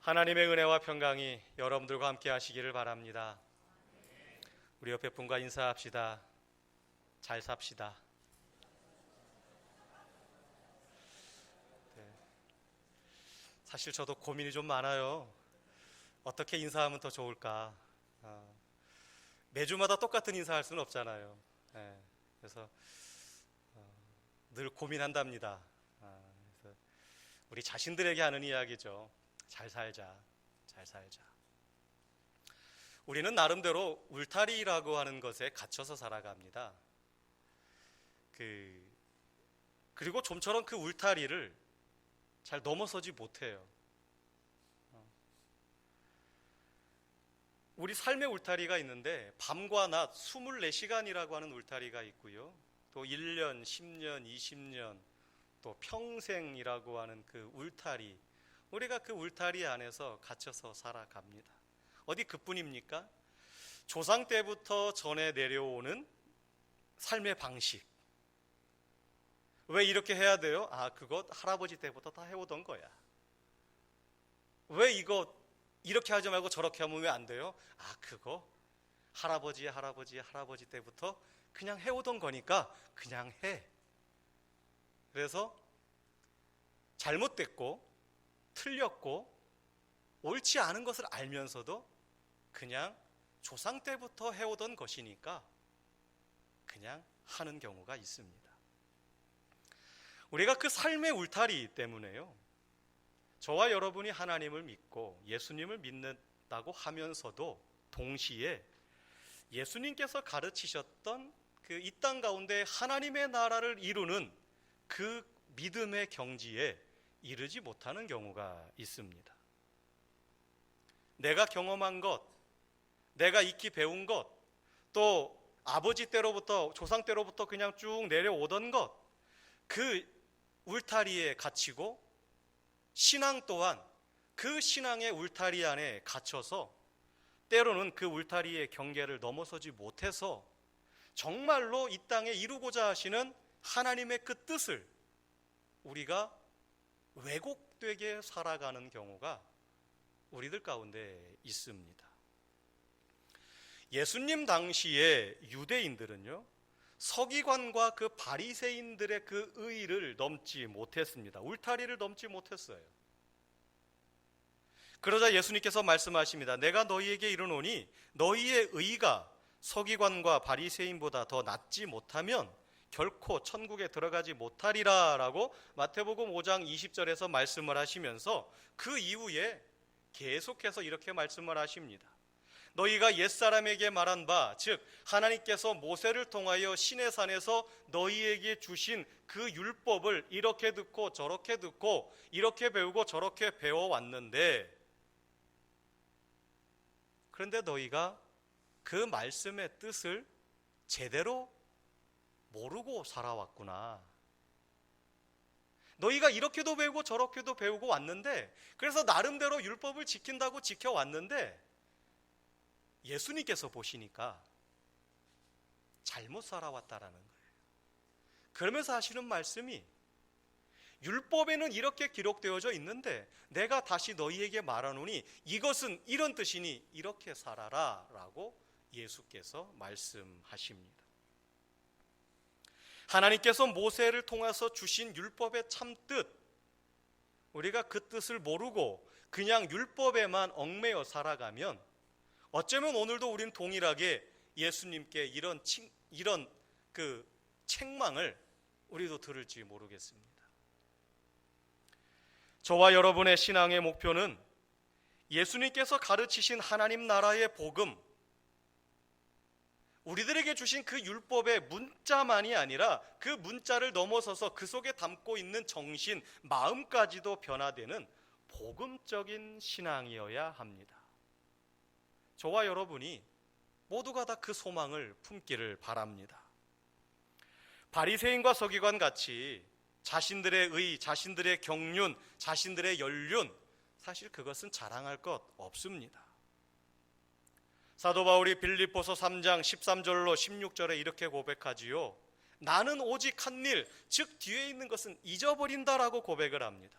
하나님의 은혜와 평강이 여러분들과 함께 하시기를 바랍니다. 우리 옆에 분과 인사합시다. 잘 삽시다. 네. 사실 저도 고민이 좀 많아요. 어떻게 인사하면 더 좋을까? 매주마다 똑같은 인사할 수는 없잖아요. 네. 그래서 늘 고민한답니다. 그래서 우리 자신들에게 하는 이야기죠. 잘 살자, 잘 살자. 우리는 나름대로 울타리라고 하는 것에 갇혀서 살아갑니다. 그리고 좀처럼 그 울타리를 잘 넘어서지 못해요. 우리 삶의 울타리가 있는데 밤과 낮 24시간이라고 하는 울타리가 있고요. 또 1년, 10년, 20년, 또 평생이라고 하는 그 울타리, 우리가 그 울타리 안에서 갇혀서 살아갑니다. 어디 그뿐입니까? 조상 때부터 전해 내려오는 삶의 방식. 왜 이렇게 해야 돼요? 그것 할아버지 때부터 다 해오던 거야. 왜 이거 이렇게 하지 말고 저렇게 하면 왜 안 돼요? 그거 할아버지 때부터 그냥 해오던 거니까 그냥 해. 그래서 잘못됐고 틀렸고 옳지 않은 것을 알면서도 그냥 조상 때부터 해오던 것이니까 그냥 하는 경우가 있습니다. 우리가 그 삶의 울타리 때문에요, 저와 여러분이 하나님을 믿고 예수님을 믿는다고 하면서도 동시에 예수님께서 가르치셨던 그 이 땅 가운데 하나님의 나라를 이루는 그 믿음의 경지에 이르지 못하는 경우가 있습니다. 내가 경험한 것, 내가 익히 배운 것, 또 아버지 때로부터 조상 때로부터 그냥 쭉 내려오던 것, 그 울타리에 갇히고 신앙 또한 그 신앙의 울타리 안에 갇혀서 때로는 그 울타리의 경계를 넘어서지 못해서 정말로 이 땅에 이루고자 하시는 하나님의 그 뜻을 우리가 왜곡되게 살아가는 경우가 우리들 가운데 있습니다. 예수님 당시에 유대인들은요, 서기관과 그 바리새인들의 그 의의를 넘지 못했습니다. 울타리를 넘지 못했어요. 그러자 예수님께서 말씀하십니다. 내가 너희에게 이르노니 너희의 의의가 서기관과 바리새인보다 더 낫지 못하면 결코 천국에 들어가지 못하리라 라고 마태복음 5장 20절에서 말씀을 하시면서 그 이후에 계속해서 이렇게 말씀을 하십니다. 너희가 옛사람에게 말한 바, 즉 하나님께서 모세를 통하여 시내 산에서 너희에게 주신 그 율법을 이렇게 듣고 저렇게 듣고 이렇게 배우고 저렇게 배워왔는데, 그런데 너희가 그 말씀의 뜻을 제대로 모르고 살아왔구나. 너희가 이렇게도 배우고 저렇게도 배우고 왔는데, 그래서 나름대로 율법을 지킨다고 지켜왔는데 예수님께서 보시니까 잘못 살아왔다라는 거예요. 그러면서 하시는 말씀이, 율법에는 이렇게 기록되어져 있는데 내가 다시 너희에게 말하노니 이것은 이런 뜻이니 이렇게 살아라 라고 예수께서 말씀하십니다. 하나님께서 모세를 통해서 주신 율법의 참뜻, 우리가 그 뜻을 모르고 그냥 율법에만 얽매여 살아가면 어쩌면 오늘도 우린 동일하게 예수님께 이런 그 책망을 우리도 들을지 모르겠습니다. 저와 여러분의 신앙의 목표는 예수님께서 가르치신 하나님 나라의 복음, 우리들에게 주신 그 율법의 문자만이 아니라 그 문자를 넘어서서 그 속에 담고 있는 정신, 마음까지도 변화되는 복음적인 신앙이어야 합니다. 저와 여러분이 모두가 다 그 소망을 품기를 바랍니다. 바리새인과 서기관 같이 자신들의 의, 자신들의 경륜, 자신들의 연륜, 사실 그것은 자랑할 것 없습니다. 사도 바울이 빌립보서 3장 13절로 16절에 이렇게 고백하지요. 나는 오직 한 일, 즉 뒤에 있는 것은 잊어버린다라고 고백을 합니다.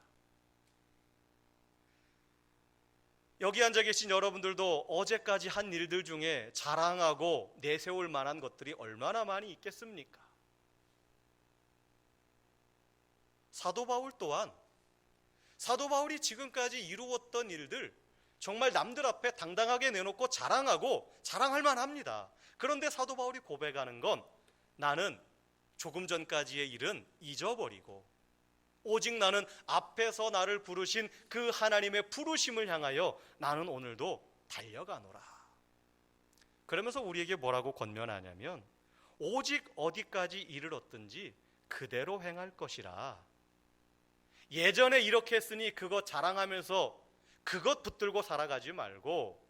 여기 앉아 계신 여러분들도 어제까지 한 일들 중에 자랑하고 내세울 만한 것들이 얼마나 많이 있겠습니까? 사도 바울 또한 사도 바울이 지금까지 이루었던 일들 정말 남들 앞에 당당하게 내놓고 자랑할 만합니다. 그런데 사도 바울이 고백하는 건 나는 조금 전까지의 일은 잊어버리고 오직 나는 앞에서 나를 부르신 그 하나님의 부르심을 향하여 나는 오늘도 달려가노라. 그러면서 우리에게 뭐라고 권면하냐면 오직 어디까지 이르렀든지 그대로 행할 것이라. 예전에 이렇게 했으니 그것 자랑하면서 그것 붙들고 살아가지 말고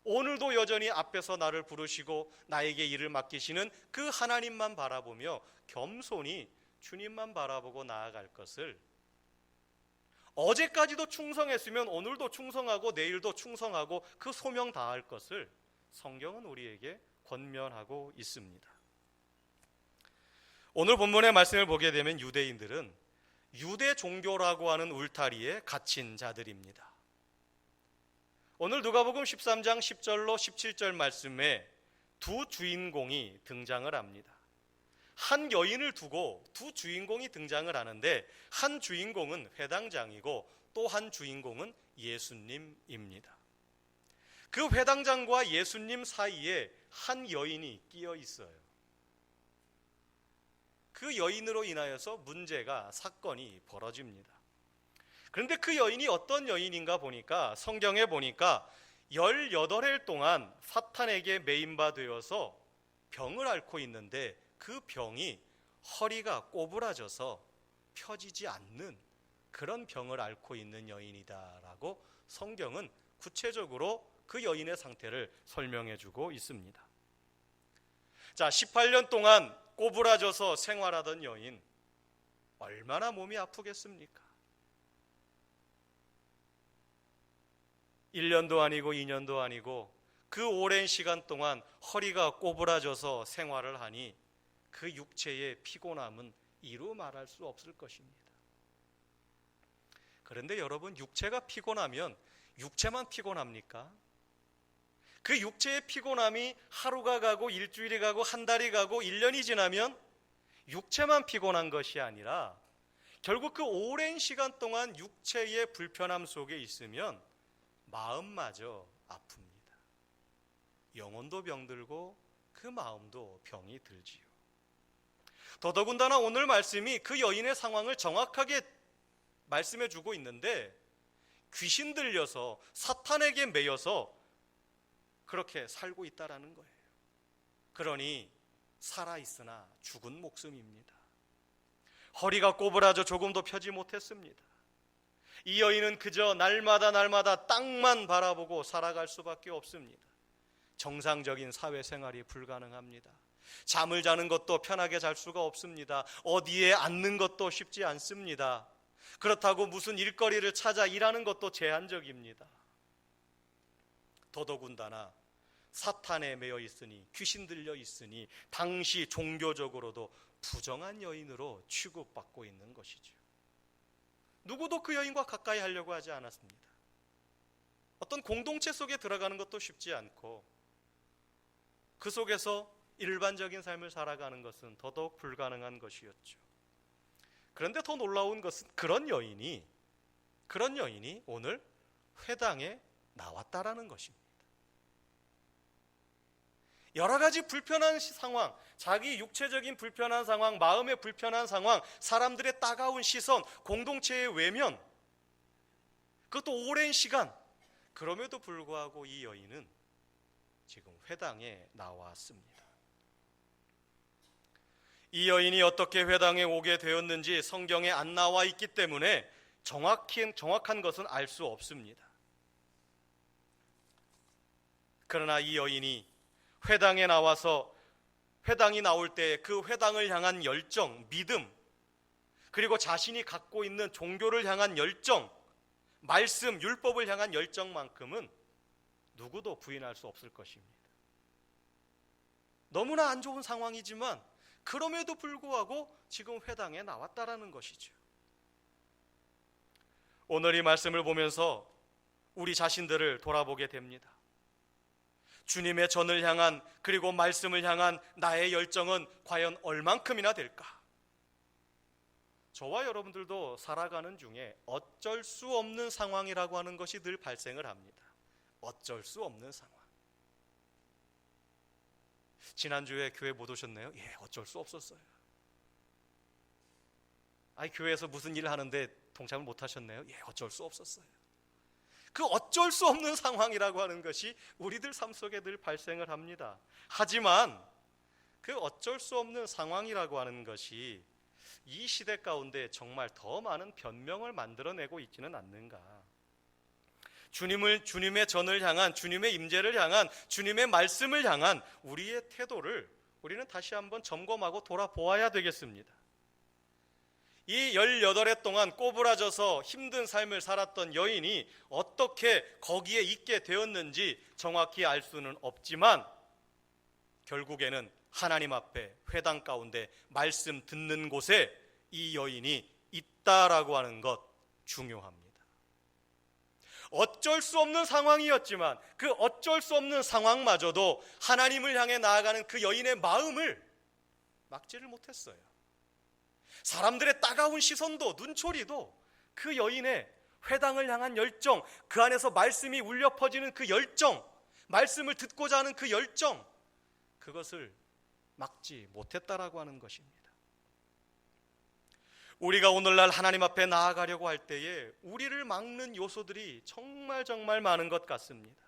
오늘도 여전히 앞에서 나를 부르시고 나에게 일을 맡기시는 그 하나님만 바라보며 겸손히 주님만 바라보고 나아갈 것을, 어제까지도 충성했으면 오늘도 충성하고 내일도 충성하고 그 소명 다할 것을 성경은 우리에게 권면하고 있습니다. 오늘 본문의 말씀을 보게 되면 유대인들은 유대 종교라고 하는 울타리에 갇힌 자들입니다. 오늘 누가복음 13장 10절로 17절 말씀에 두 주인공이 등장을 합니다. 한 여인을 두고 두 주인공이 등장을 하는데 한 주인공은 회당장이고 또 한 주인공은 예수님입니다. 그 회당장과 예수님 사이에 한 여인이 끼어 있어요. 그 여인으로 인하여서 사건이 벌어집니다. 그런데 그 여인이 어떤 여인인가 보니까 성경에 보니까 18해 동안 사탄에게 매인바 되어서 병을 앓고 있는데 그 병이 허리가 꼬부라져서 펴지지 않는 그런 병을 앓고 있는 여인이다라고 성경은 구체적으로 그 여인의 상태를 설명해 주고 있습니다. 자, 18년 동안 꼬부라져서 생활하던 여인, 얼마나 몸이 아프겠습니까? 1년도 아니고 2년도 아니고 그 오랜 시간 동안 허리가 꼬부라져서 생활을 하니 그 육체의 피곤함은 이루 말할 수 없을 것입니다. 그런데 여러분, 육체가 피곤하면 육체만 피곤합니까? 그 육체의 피곤함이 하루가 가고 일주일이 가고 한 달이 가고 1년이 지나면 육체만 피곤한 것이 아니라 결국 그 오랜 시간 동안 육체의 불편함 속에 있으면 마음마저 아픕니다. 영혼도 병들고 그 마음도 병이 들지요. 더더군다나 오늘 말씀이 그 여인의 상황을 정확하게 말씀해 주고 있는데 귀신 들려서 사탄에게 매여서 그렇게 살고 있다라는 거예요. 그러니 살아있으나 죽은 목숨입니다. 허리가 꼬부라져 조금도 펴지 못했습니다. 이 여인은 그저 날마다 땅만 바라보고 살아갈 수밖에 없습니다. 정상적인 사회생활이 불가능합니다. 잠을 자는 것도 편하게 잘 수가 없습니다. 어디에 앉는 것도 쉽지 않습니다. 그렇다고 무슨 일거리를 찾아 일하는 것도 제한적입니다. 더더군다나 사탄에 매여 있으니, 귀신 들려 있으니 당시 종교적으로도 부정한 여인으로 취급받고 있는 것이죠. 누구도 그 여인과 가까이 하려고 하지 않았습니다. 어떤 공동체 속에 들어가는 것도 쉽지 않고 그 속에서 일반적인 삶을 살아가는 것은 더더욱 불가능한 것이었죠. 그런데 더 놀라운 것은 그런 여인이 오늘 회당에 나왔다라는 것입니다. 여러 가지 불편한 상황, 자기 육체적인 불편한 상황, 마음의 불편한 상황, 사람들의 따가운 시선, 공동체의 외면, 그것도 오랜 시간, 그럼에도 불구하고 이 여인은 지금 회당에 나왔습니다. 이 여인이 어떻게 회당에 오게 되었는지 성경에 안 나와 있기 때문에 정확한 것은 알 수 없습니다. 그러나 이 여인이 회당에 나와서 회당이 나올 때 그 회당을 향한 열정, 믿음, 그리고 자신이 갖고 있는 종교를 향한 열정, 말씀, 율법을 향한 열정만큼은 누구도 부인할 수 없을 것입니다. 너무나 안 좋은 상황이지만 그럼에도 불구하고 지금 회당에 나왔다라는 것이죠. 오늘 이 말씀을 보면서 우리 자신들을 돌아보게 됩니다. 주님의 전을 향한, 그리고 말씀을 향한 나의 열정은 과연 얼만큼이나 될까? 저와 여러분들도 살아가는 중에 어쩔 수 없는 상황이라고 하는 것이 늘 발생을 합니다. 어쩔 수 없는 상황. 지난주에 교회 못 오셨네요? 예, 어쩔 수 없었어요. 교회에서 무슨 일을 하는데 동참을 못 하셨네요? 예, 어쩔 수 없었어요. 그 어쩔 수 없는 상황이라고 하는 것이 우리들 삶 속에 늘 발생을 합니다. 하지만 그 어쩔 수 없는 상황이라고 하는 것이 이 시대 가운데 정말 더 많은 변명을 만들어내고 있지는 않는가? 주님의 전을 향한, 주님의 임재를 향한, 주님의 말씀을 향한 우리의 태도를 우리는 다시 한번 점검하고 돌아보아야 되겠습니다. 이 18해 동안 꼬부라져서 힘든 삶을 살았던 여인이 어떻게 거기에 있게 되었는지 정확히 알 수는 없지만 결국에는 하나님 앞에 회당 가운데 말씀 듣는 곳에 이 여인이 있다라고 하는 것 중요합니다. 어쩔 수 없는 상황이었지만 그 어쩔 수 없는 상황마저도 하나님을 향해 나아가는 그 여인의 마음을 막지를 못했어요. 사람들의 따가운 시선도, 눈초리도 그 여인의 회당을 향한 열정, 그 안에서 말씀이 울려 퍼지는 그 열정, 말씀을 듣고자 하는 그 열정, 그것을 막지 못했다라고 하는 것입니다. 우리가 오늘날 하나님 앞에 나아가려고 할 때에 우리를 막는 요소들이 정말 많은 것 같습니다.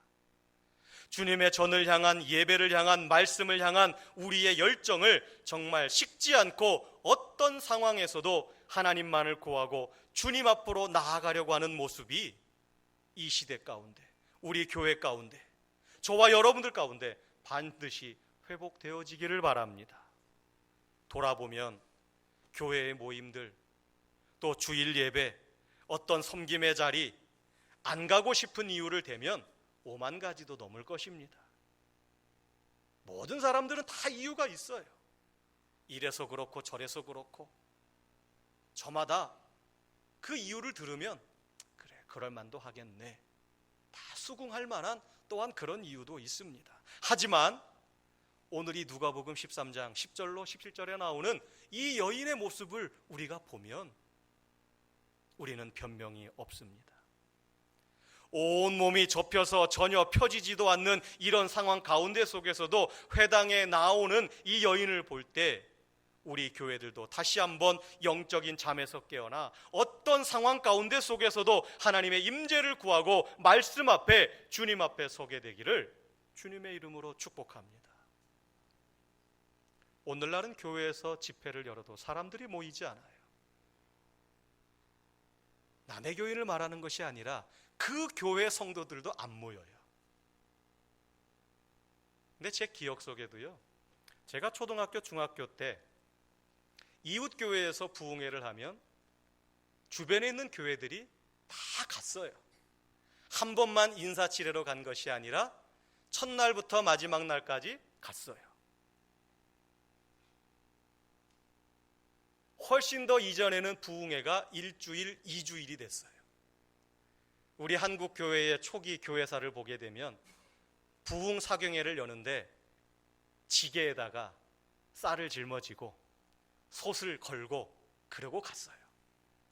주님의 전을 향한, 예배를 향한, 말씀을 향한 우리의 열정을 정말 식지 않고 어떤 상황에서도 하나님만을 구하고 주님 앞으로 나아가려고 하는 모습이 이 시대 가운데, 우리 교회 가운데, 저와 여러분들 가운데 반드시 회복되어지기를 바랍니다. 돌아보면 교회의 모임들, 또 주일 예배, 어떤 섬김의 자리, 안 가고 싶은 이유를 대면 5만 가지도 넘을 것입니다. 모든 사람들은 다 이유가 있어요. 이래서 그렇고 저래서 그렇고, 저마다 그 이유를 들으면 그래, 그럴 만도 하겠네, 다 수긍할 만한 또한 그런 이유도 있습니다. 하지만 오늘 이 누가복음 13장 10절로 17절에 나오는 이 여인의 모습을 우리가 보면 우리는 변명이 없습니다. 온몸이 접혀서 전혀 펴지지도 않는 이런 상황 가운데 속에서도 회당에 나오는 이 여인을 볼 때 우리 교회들도 다시 한번 영적인 잠에서 깨어나 어떤 상황 가운데 속에서도 하나님의 임재를 구하고 말씀 앞에, 주님 앞에 서게 되기를 주님의 이름으로 축복합니다. 오늘날은 교회에서 집회를 열어도 사람들이 모이지 않아요. 남의 교인을 말하는 것이 아니라 그 교회 성도들도 안 모여요. 근데 제 기억 속에도요, 제가 초등학교, 중학교 때 이웃 교회에서 부흥회를 하면 주변에 있는 교회들이 다 갔어요. 한 번만 인사치레로 간 것이 아니라 첫날부터 마지막 날까지 갔어요. 훨씬 더 이전에는 부흥회가 1주일, 2주일이 됐어요. 우리 한국 교회의 초기 교회사를 보게 되면 부흥 사경회를 여는데 지게에다가 쌀을 짊어지고 솥을 걸고 그러고 갔어요.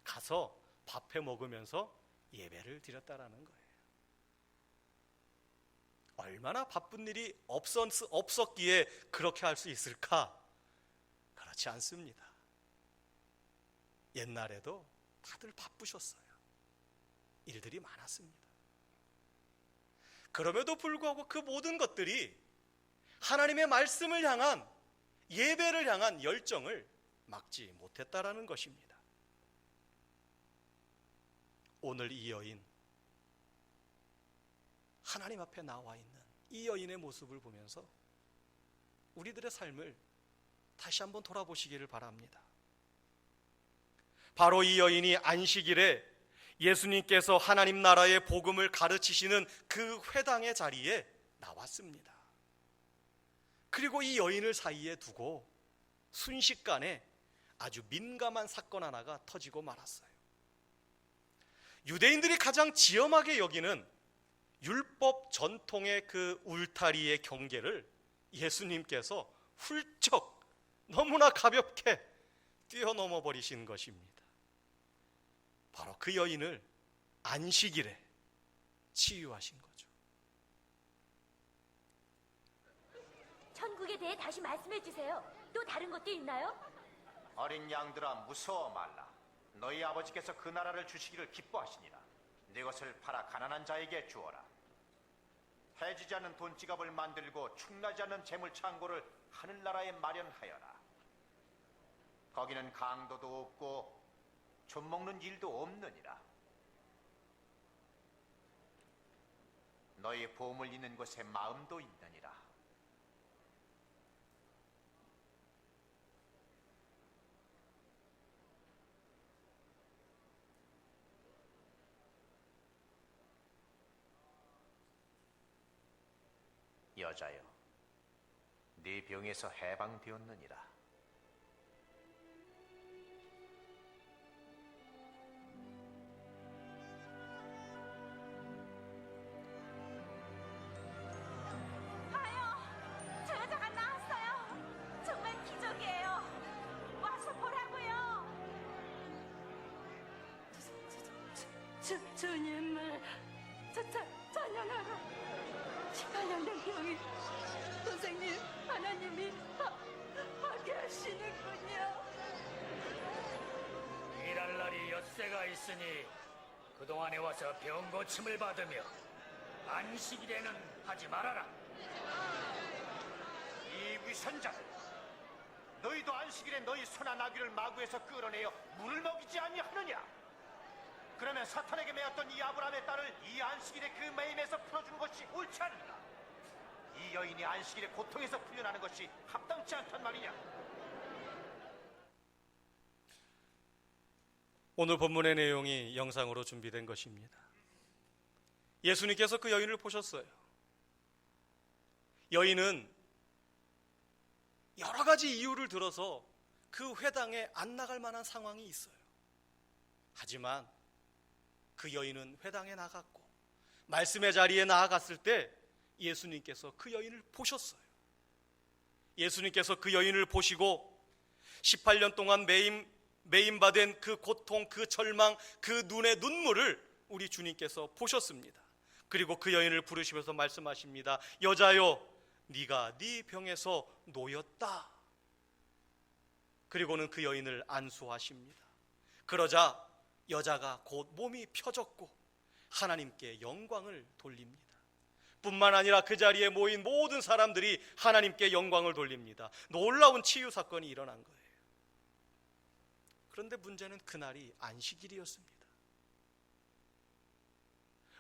가서 밥해 먹으면서 예배를 드렸다라는 거예요. 얼마나 바쁜 일이 없었기에 그렇게 할 수 있을까? 그렇지 않습니다. 옛날에도 다들 바쁘셨어요. 일들이 많았습니다. 그럼에도 불구하고 그 모든 것들이 하나님의 말씀을 향한, 예배를 향한 열정을 막지 못했다라는 것입니다. 오늘 이 여인, 하나님 앞에 나와 있는 이 여인의 모습을 보면서 우리들의 삶을 다시 한번 돌아보시기를 바랍니다. 바로 이 여인이 안식일에 예수님께서 하나님 나라의 복음을 가르치시는 그 회당의 자리에 나왔습니다. 그리고 이 여인을 사이에 두고 순식간에 아주 민감한 사건 하나가 터지고 말았어요. 유대인들이 가장 지엄하게 여기는 율법 전통의 그 울타리의 경계를 예수님께서 훌쩍 너무나 가볍게 뛰어넘어 버리신 것입니다. 바로 그 여인을 안식일에 치유하신 거죠. 천국에 대해 다시 말씀해 주세요. 또 다른 것도 있나요? 어린 양들아, 무서워 말라. 너희 아버지께서 그 나라를 주시기를 기뻐하시니라. 네 것을 팔아 가난한 자에게 주어라. 해지지 않는 돈지갑을 만들고 축나지 않는 재물 창고를 하늘나라에 마련하여라. 거기는 강도도 없고 좀 먹는 일도 없느니라. 너희 보물 있는 곳에 마음도 있느니라. 여자여, 네 병에서 해방되었느니라. 저 여자가 나왔어요. 정말 기적이에요. 와서 보라고요. 주님을 찬양하라. 18년 된 병이 선생님 하나님이 하게 하시는군요. 일할 날이 엿새가 있으니 그동안에 와서 병 고침을 받으며 안식일에는 하지 말아라. 이 위선자들, 너희도 안식일에 너희 소나 나귀를 마구에서 끌어내어 물을 먹이지 아니하느냐? 그러면 사탄에게 매였던 이 아브라함의 딸을 이 안식일에 그 매임에서 풀어주는 것이 옳지 않는가? 이 여인이 안식일에 고통에서 풀려나는 것이 합당치 않단 말이냐? 오늘 본문의 내용이 영상으로 준비된 것입니다. 예수님께서 그 여인을 보셨어요. 여인은 여러 가지 이유를 들어서 그 회당에 안 나갈 만한 상황이 있어요. 하지만 그 여인은 회당에 나갔고 말씀의 자리에 나아갔을 때 예수님께서 그 여인을 보셨어요. 예수님께서 그 여인을 보시고 18년 동안 매임받은 그 고통, 그 절망, 그 눈의 눈물을 우리 주님께서 보셨습니다. 그리고 그 여인을 부르시면서 말씀하십니다. 여자여, 네가 네 병에서 놓였다. 그리고는 그 여인을 안수하십니다. 그러자 여자가 곧 몸이 펴졌고 하나님께 영광을 돌립니다. 뿐만 아니라 그 자리에 모인 모든 사람들이 하나님께 영광을 돌립니다. 놀라운 치유 사건이 일어난 거예요. 그런데 문제는 그날이 안식일이었습니다.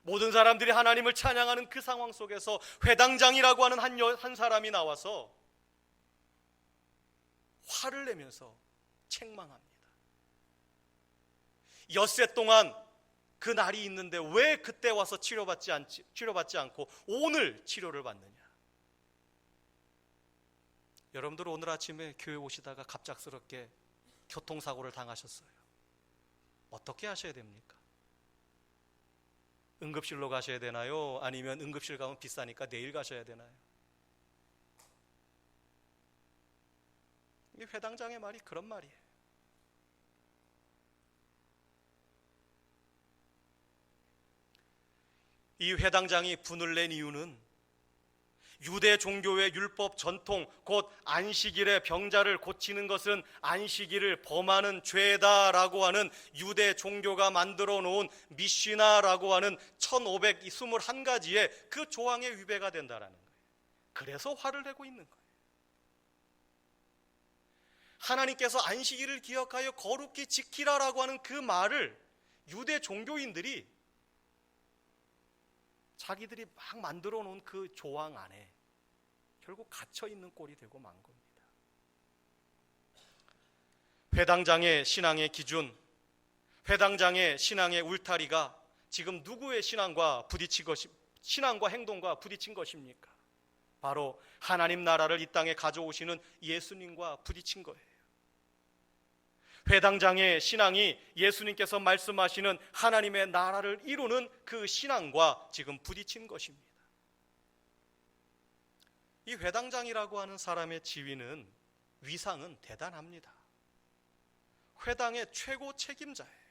모든 사람들이 하나님을 찬양하는 그 상황 속에서 회당장이라고 하는 한 사람이 나와서 화를 내면서 책망합니다. 엿새 동안 그 날이 있는데 왜 그때 와서 치료받지 않고 오늘 치료를 받느냐? 여러분들 오늘 아침에 교회 오시다가 갑작스럽게 교통사고를 당하셨어요. 어떻게 하셔야 됩니까? 응급실로 가셔야 되나요? 아니면 응급실 가면 비싸니까 내일 가셔야 되나요? 이 회당장의 말이 그런 말이에요. 이 회당장이 분을 낸 이유는 유대 종교의 율법 전통, 곧 안식일에 병자를 고치는 것은 안식일을 범하는 죄다라고 하는 유대 종교가 만들어 놓은 미시나라고 하는 1521가지의 그 조항에 위배가 된다라는 거예요. 그래서 화를 내고 있는 거예요. 하나님께서 안식일을 기억하여 거룩히 지키라라고 하는 그 말을 유대 종교인들이 자기들이 막 만들어 놓은 그 조항 안에 결국 갇혀 있는 꼴이 되고 만 겁니다. 회당장의 신앙의 기준, 회당장의 신앙의 울타리가 지금 누구의 신앙과 행동과 부딪힌 것입니까? 바로 하나님 나라를 이 땅에 가져오시는 예수님과 부딪힌 거예요. 회당장의 신앙이 예수님께서 말씀하시는 하나님의 나라를 이루는 그 신앙과 지금 부딪힌 것입니다. 이 회당장이라고 하는 사람의 지위는, 위상은 대단합니다. 회당의 최고 책임자예요.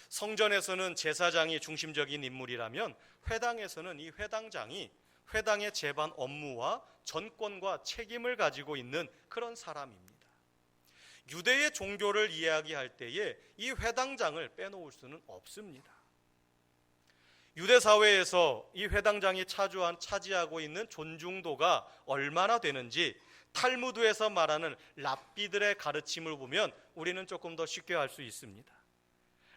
성전에서는 제사장이 중심적인 인물이라면 회당에서는 이 회당장이 회당의 제반 업무와 전권과 책임을 가지고 있는 그런 사람입니다. 유대의 종교를 이야기할 때에 이 회당장을 빼놓을 수는 없습니다. 유대 사회에서 이 회당장이 차지하고 있는 존중도가 얼마나 되는지 탈무드에서 말하는 랍비들의 가르침을 보면 우리는 조금 더 쉽게 알 수 있습니다.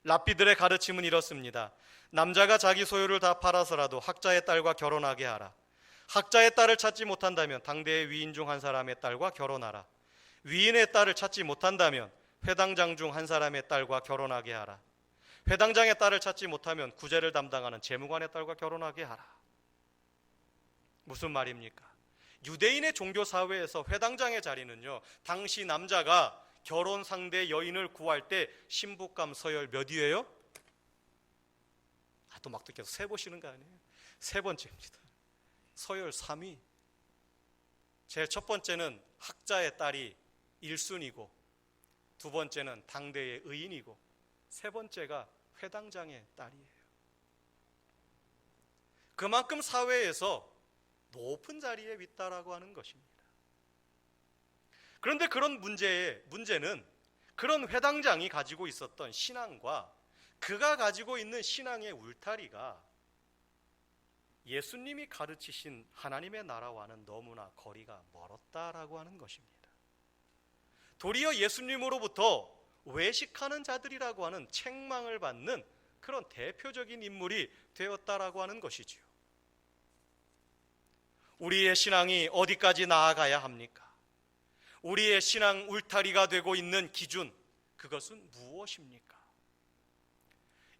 랍비들의 가르침은 이렇습니다. 남자가 자기 소유를 다 팔아서라도 학자의 딸과 결혼하게 하라. 학자의 딸을 찾지 못한다면 당대의 위인 중 한 사람의 딸과 결혼하라. 위인의 딸을 찾지 못한다면 회당장 중 한 사람의 딸과 결혼하게 하라. 회당장의 딸을 찾지 못하면 구제를 담당하는 재무관의 딸과 결혼하게 하라. 무슨 말입니까? 유대인의 종교 사회에서 회당장의 자리는요, 당시 남자가 결혼 상대 여인을 구할 때 신부감 서열 몇 위예요? 또 막 듣겠어. 세 보시는 거 아니에요? 세 번째입니다. 서열 3위. 제일 첫 번째는 학자의 딸이 1순위고, 두 번째는 당대의 의인이고, 세 번째가 회당장의 딸이에요. 그만큼 사회에서 높은 자리에 있다라고 하는 것입니다. 그런데 그런 문제는 그런 회당장이 가지고 있었던 신앙과 그가 가지고 있는 신앙의 울타리가 예수님이 가르치신 하나님의 나라와는 너무나 거리가 멀었다라고 하는 것입니다. 도리어 예수님으로부터 외식하는 자들이라고 하는 책망을 받는 그런 대표적인 인물이 되었다라고 하는 것이지요. 우리의 신앙이 어디까지 나아가야 합니까? 우리의 신앙 울타리가 되고 있는 기준, 그것은 무엇입니까?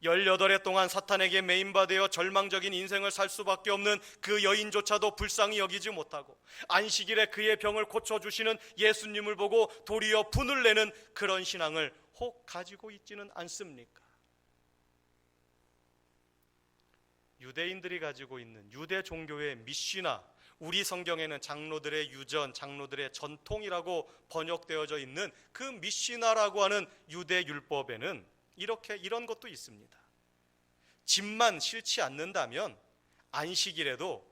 18해 동안 사탄에게 매인받아 절망적인 인생을 살 수밖에 없는 그 여인조차도 불쌍히 여기지 못하고 안식일에 그의 병을 고쳐주시는 예수님을 보고 도리어 분을 내는 그런 신앙을 혹 가지고 있지는 않습니까? 유대인들이 가지고 있는 유대 종교의 미시나, 우리 성경에는 장로들의 유전, 장로들의 전통이라고 번역되어져 있는 그 미시나라고 하는 유대 율법에는 이런 것도 있습니다. 집만 싫지 않는다면 안식일에도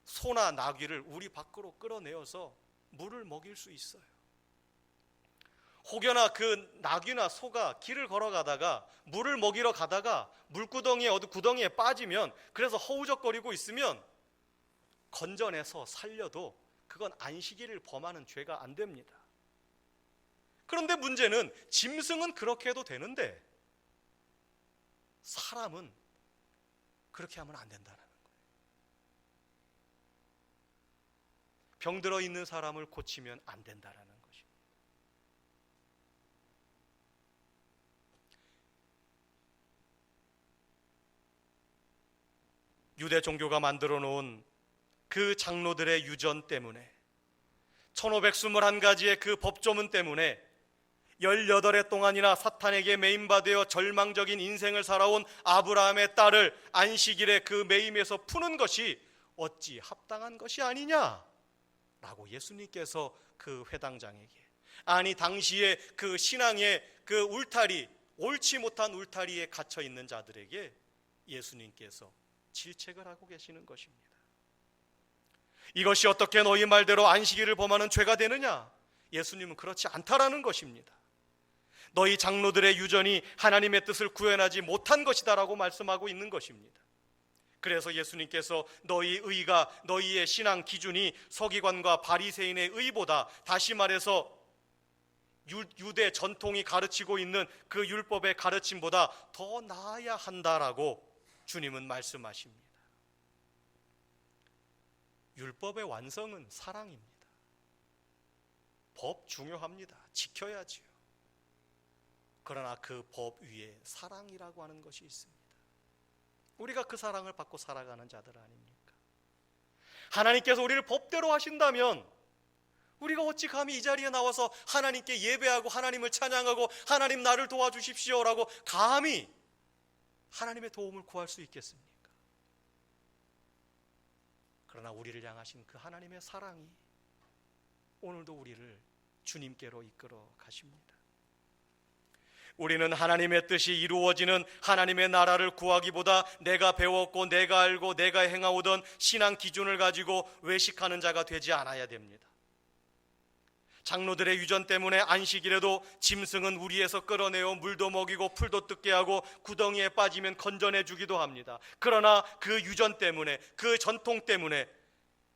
소나 나귀를 우리 밖으로 끌어내어서 물을 먹일 수 있어요. 혹여나 그 나귀나 소가 길을 걸어가다가 물을 먹이러 가다가 물구덩이에 어디 구덩이에 빠지면, 그래서 허우적거리고 있으면 건져내서 살려도 그건 안식일을 범하는 죄가 안 됩니다. 그런데 문제는 짐승은 그렇게 해도 되는데 사람은 그렇게 하면 안 된다는 거예요. 병들어 있는 사람을 고치면 안 된다는 것입니다. 유대 종교가 만들어 놓은 그 장로들의 유전 때문에, 1521가지의 그 법조문 때문에 18해 동안이나 사탄에게 매임받아 절망적인 인생을 살아온 아브라함의 딸을 안식일에 그 매임에서 푸는 것이 어찌 합당한 것이 아니냐라고 예수님께서 그 회당장에게, 아니 당시에 그 신앙의 그 울타리, 옳지 못한 울타리에 갇혀 있는 자들에게 예수님께서 질책을 하고 계시는 것입니다. 이것이 어떻게 너희 말대로 안식일을 범하는 죄가 되느냐? 예수님은 그렇지 않다라는 것입니다. 너희 장로들의 유전이 하나님의 뜻을 구현하지 못한 것이다라고 말씀하고 있는 것입니다. 그래서 예수님께서 너희 의가, 너희의 신앙 기준이 서기관과 바리새인의 의보다, 다시 말해서 유대 전통이 가르치고 있는 그 율법의 가르침보다 더 나아야 한다라고 주님은 말씀하십니다. 율법의 완성은 사랑입니다. 법 중요합니다. 지켜야지요. 그러나 그 법 위에 사랑이라고 하는 것이 있습니다. 우리가 그 사랑을 받고 살아가는 자들 아닙니까? 하나님께서 우리를 법대로 하신다면 우리가 어찌 감히 이 자리에 나와서 하나님께 예배하고 하나님을 찬양하고 하나님 나를 도와주십시오라고 감히 하나님의 도움을 구할 수 있겠습니까? 그러나 우리를 향하신 그 하나님의 사랑이 오늘도 우리를 주님께로 이끌어 가십니다. 우리는 하나님의 뜻이 이루어지는 하나님의 나라를 구하기보다 내가 배웠고 내가 알고 내가 행하오던 신앙 기준을 가지고 외식하는 자가 되지 않아야 됩니다. 장로들의 유전 때문에 안식일에도 짐승은 우리에서 끌어내어 물도 먹이고 풀도 뜯게 하고 구덩이에 빠지면 건져내 주기도 합니다. 그러나 그 유전 때문에, 그 전통 때문에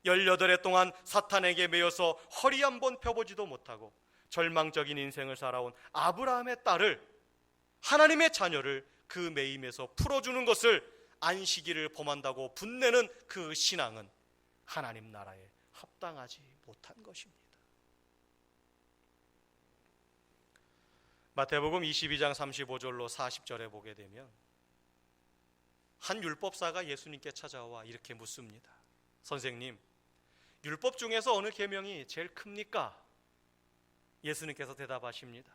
18해 동안 사탄에게 매여서 허리 한번 펴보지도 못하고 절망적인 인생을 살아온 아브라함의 딸을, 하나님의 자녀를 그 매임에서 풀어주는 것을 안식일을 범한다고 분내는 그 신앙은 하나님 나라에 합당하지 못한 것입니다. 마태복음 22장 35절로 40절에 보게 되면 한 율법사가 예수님께 찾아와 이렇게 묻습니다. 선생님, 율법 중에서 어느 계명이 제일 큽니까? 예수님께서 대답하십니다.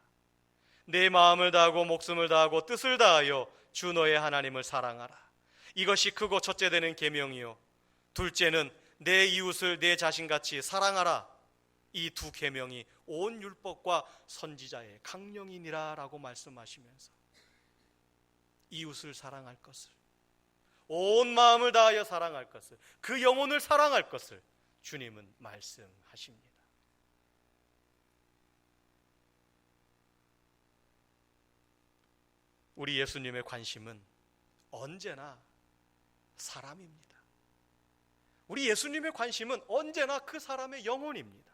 내 마음을 다하고 목숨을 다하고 뜻을 다하여 주 너의 하나님을 사랑하라. 이것이 크고 첫째 되는 계명이요, 둘째는 내 이웃을 내 자신같이 사랑하라. 이 두 계명이 온 율법과 선지자의 강령이니라 라고 말씀하시면서 이웃을 사랑할 것을, 온 마음을 다하여 사랑할 것을, 그 영혼을 사랑할 것을 주님은 말씀하십니다. 우리 예수님의 관심은 언제나 사람입니다. 우리 예수님의 관심은 언제나 그 사람의 영혼입니다.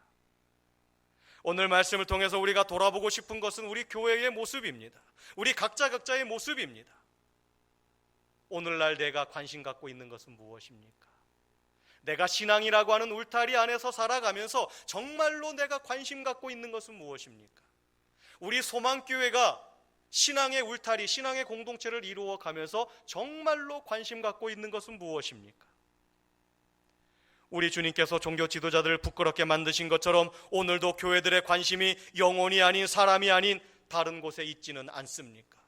오늘 말씀을 통해서 우리가 돌아보고 싶은 것은 우리 교회의 모습입니다. 우리 각자의 모습입니다. 오늘날 내가 관심 갖고 있는 것은 무엇입니까? 내가 신앙이라고 하는 울타리 안에서 살아가면서 정말로 내가 관심 갖고 있는 것은 무엇입니까? 우리 소망교회가 신앙의 울타리, 신앙의 공동체를 이루어 가면서 정말로 관심 갖고 있는 것은 무엇입니까? 우리 주님께서 종교 지도자들을 부끄럽게 만드신 것처럼 오늘도 교회들의 관심이 영혼이 아닌, 사람이 아닌 다른 곳에 있지는 않습니까?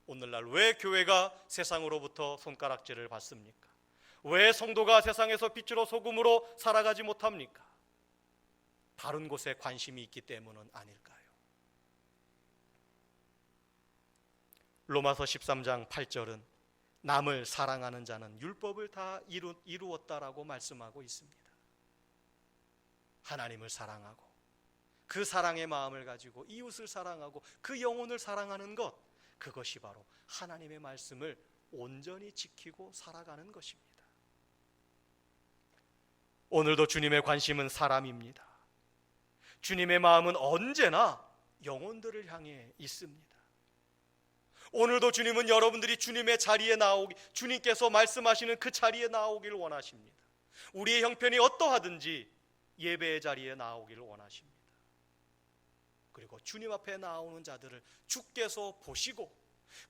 오늘날 왜 교회가 세상으로부터 손가락질을 받습니까? 왜 성도가 세상에서 빛으로 소금으로 살아가지 못합니까? 다른 곳에 관심이 있기 때문은 아닐까요? 로마서 13장 8절은 남을 사랑하는 자는 율법을 다 이루었다라고 말씀하고 있습니다. 하나님을 사랑하고 그 사랑의 마음을 가지고 이웃을 사랑하고 그 영혼을 사랑하는 것, 그것이 바로 하나님의 말씀을 온전히 지키고 살아가는 것입니다. 오늘도 주님의 관심은 사람입니다. 주님의 마음은 언제나 영혼들을 향해 있습니다. 오늘도 주님은 여러분들이 주님의 자리에 나오기, 주님께서 말씀하시는 그 자리에 나오기를 원하십니다. 우리의 형편이 어떠하든지 예배의 자리에 나오기를 원하십니다. 그리고 주님 앞에 나오는 자들을 주께서 보시고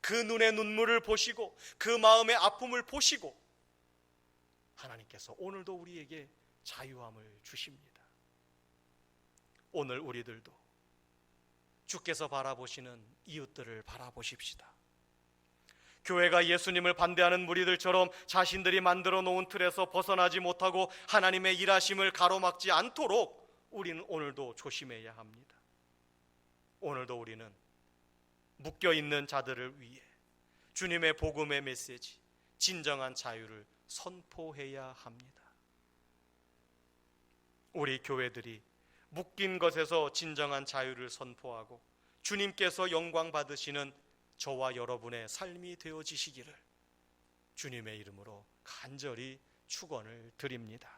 그 눈의 눈물을 보시고 그 마음의 아픔을 보시고 하나님께서 오늘도 우리에게 자유함을 주십니다. 오늘 우리들도 주께서 바라보시는 이웃들을 바라보십시다. 교회가 예수님을 반대하는 무리들처럼 자신들이 만들어 놓은 틀에서 벗어나지 못하고 하나님의 일하심을 가로막지 않도록 우리는 오늘도 조심해야 합니다. 오늘도 우리는 묶여있는 자들을 위해 주님의 복음의 메시지, 진정한 자유를 선포해야 합니다. 우리 교회들이 묶인 것에서 진정한 자유를 선포하고 주님께서 영광 받으시는 저와 여러분의 삶이 되어지시기를 주님의 이름으로 간절히 축원을 드립니다.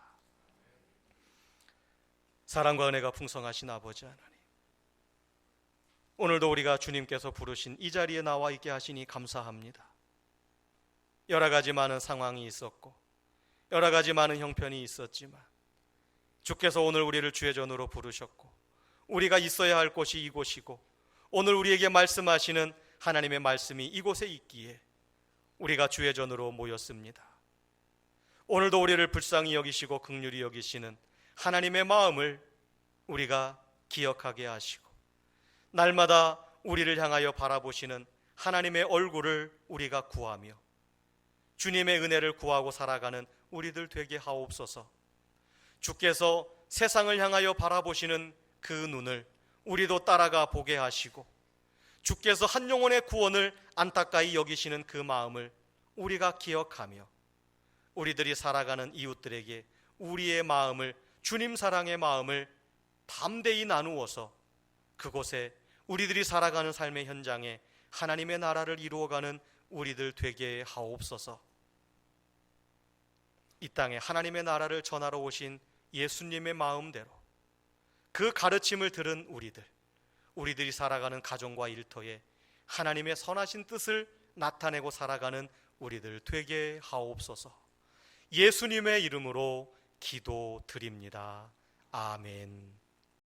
사랑과 은혜가 풍성하신 아버지 하나님, 오늘도 우리가 주님께서 부르신 이 자리에 나와 있게 하시니 감사합니다. 여러 가지 많은 상황이 있었고 여러 가지 많은 형편이 있었지만 주께서 오늘 우리를 주의 전으로 부르셨고 우리가 있어야 할 곳이 이곳이고 오늘 우리에게 말씀하시는 하나님의 말씀이 이곳에 있기에 우리가 주의 전으로 모였습니다. 오늘도 우리를 불쌍히 여기시고 긍휼히 여기시는 하나님의 마음을 우리가 기억하게 하시고 날마다 우리를 향하여 바라보시는 하나님의 얼굴을 우리가 구하며 주님의 은혜를 구하고 살아가는 우리들 되게 하옵소서. 주께서 세상을 향하여 바라보시는 그 눈을 우리도 따라가 보게 하시고 주께서 한 영혼의 구원을 안타까이 여기시는 그 마음을 우리가 기억하며 우리들이 살아가는 이웃들에게 우리의 마음을, 주님 사랑의 마음을 담대히 나누어서 그곳에 우리들이 살아가는 삶의 현장에 하나님의 나라를 이루어가는 우리들 되게 하옵소서. 이 땅에 하나님의 나라를 전하러 오신 예수님의 마음대로 그 가르침을 들은 우리들이 살아가는 가정과 일터에 하나님의 선하신 뜻을 나타내고 살아가는 우리들 되게 하옵소서. 예수님의 이름으로 기도드립니다. 아멘.